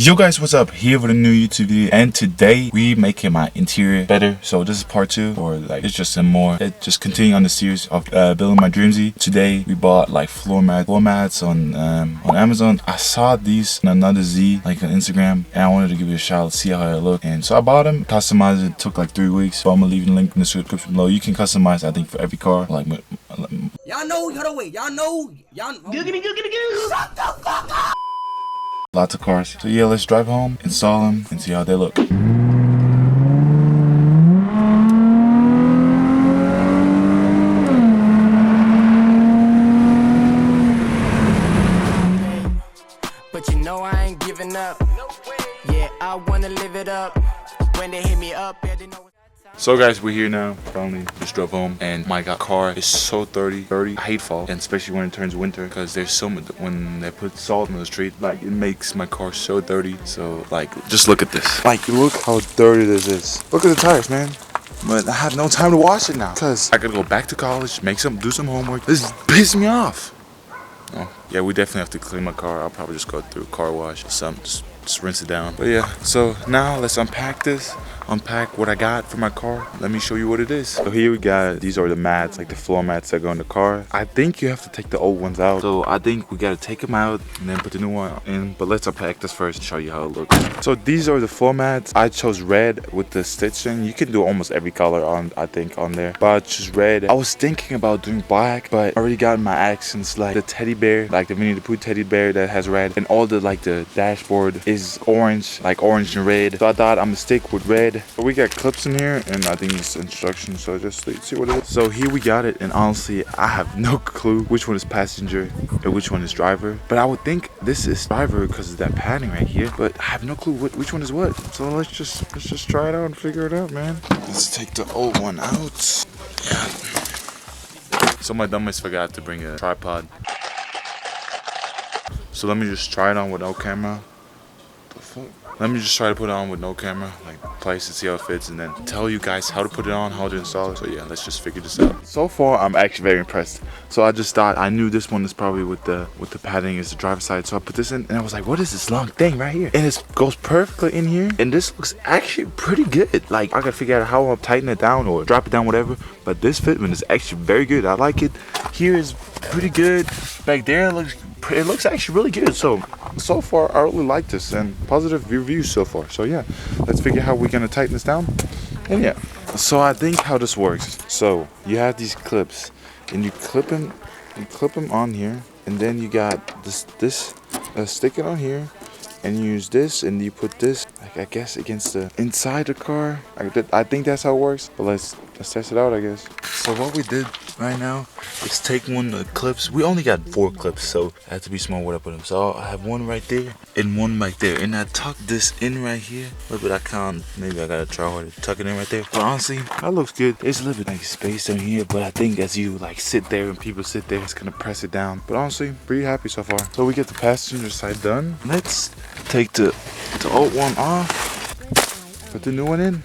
Yo guys, what's up? Here with a new YouTube video, and today we making my interior better. So this is part 2, or like it's just some more. It just continuing on the series of building my dreamsy. Today we bought like floor mats on Amazon. I saw these on another Z like on Instagram, and I wanted to give it a shot, see how it look. And so I bought them, customized it. Took like 3 weeks. So I'm gonna leave the link in the description below. You can customize, I think, for every car. Like y'all know, hold on, wait, y'all know. Shut the fuck up. Lots of cars. So yeah, let's drive home, install them, and see how they look. But you know I ain't giving up. Yeah, I wanna live it up. When they hit me up, yeah, they know. So guys, we're here now. Finally just drove home, and my car is so dirty. I hate fall, and especially when it turns winter, because there's so much, when they put salt on the street, like it makes my car so dirty. So like, just look at this. Like, look how dirty this is. Look at the tires, man. But I have no time to wash it now, because I gotta go back to college, do some homework. This pisses me off. Oh yeah, we definitely have to clean my car. I'll probably just go through a car wash or something, just rinse it down. But yeah, so now let's unpack this. Unpack what I got for my car. Let me show you what it is. So here we got, these are the mats, like the floor mats that go in the car. I think you have to take the old ones out. So I think we gotta take them out and then put the new one in. But let's unpack this first and show you how it looks. So these are the floor mats. I chose red with the stitching. You can do almost every color on, I think, on there. But I chose red. I was thinking about doing black, but I already got my accents, like the teddy bear, like the Winnie the Pooh teddy bear that has red. And all the, like the dashboard is orange, like orange and red. So I thought I'm gonna stick with red. But we got clips in here, and I think it's instructions, so just see what it is. So here we got it, and honestly I have no clue which one is passenger and which one is driver, but I would think this is driver because of that padding right here, but I have no clue which one is what. So let's just try it out and figure it out, man. Let's take the old one out. Yeah. So my dumbass forgot to bring a tripod, so let me just try it on with no camera. The fuck? Let me just try to put it on with no camera, like place it, see how it fits, and then tell you guys how to put it on, how to install it. So yeah, let's just figure this out. So far, I'm actually very impressed. So I just thought, I knew this one is probably with the padding is the driver's side. So I put this in, and I was like, what is this long thing right here? And it goes perfectly in here, and this looks actually pretty good. Like, I gotta figure out how I'll tighten it down or drop it down, whatever. But this fitment is actually very good. I like it. Here is pretty good. Back there, it looks actually really good. So far I really like this, and positive reviews so far. So yeah, let's figure how we're gonna tighten this down. And yeah, so I think how this works. So you have these clips, and you clip them on here, and then you got this stick it on here, and you use this, and you put this, like, I guess against the inside the car. I think that's how it works. But let's test it out, I guess. So what we did right now is take one of the clips. We only got 4 clips, so I have to be smart what I put them. So I have one right there and one right there, and I tuck this in right here. But I can't. Maybe I gotta try harder to tuck it in right there. But honestly, that looks good. There's a little bit like space down here, but I think as you like sit there and people sit there, it's gonna press it down. But honestly, pretty happy so far. So we get the passenger side done. Let's take the old one off, put the new one in.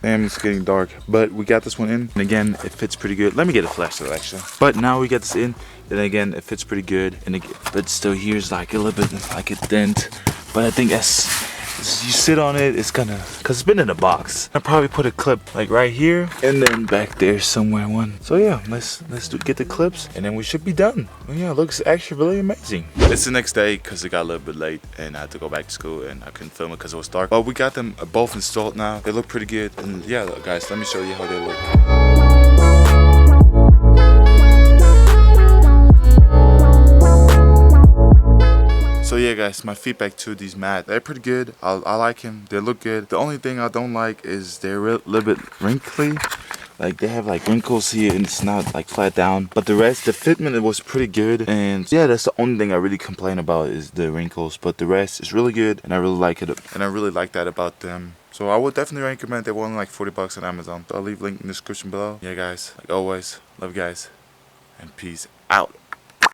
Damn, it's getting dark, but we got this one in, and again, it fits pretty good. Let me get a flashlight actually. But now we got this in, and again, it fits pretty good. But still, here's like a little bit like a dent. But I think as you sit on it, it's gonna, cause it's been in a box. I'll probably put a clip like right here, and then back there somewhere one. So yeah, let's get the clips, and then we should be done. Well, yeah, it looks actually really amazing. It's the next day because it got a little bit late, and I had to go back to school, and I couldn't film it because it was dark. But we got them both installed now. They look pretty good, and yeah, guys, let me show you how they look. So yeah guys, my feedback to these mats, they're pretty good. I like them, they look good. The only thing I don't like is they're a little bit wrinkly. Like they have like wrinkles here, and it's not like flat down. But the rest, the fitment, it was pretty good. And yeah, that's the only thing I really complain about is the wrinkles. But the rest is really good, and I really like it. And I really like that about them. So I would definitely recommend. They were only like 40 bucks on Amazon. So I'll leave a link in the description below. Yeah guys, like always, love you guys, and peace out.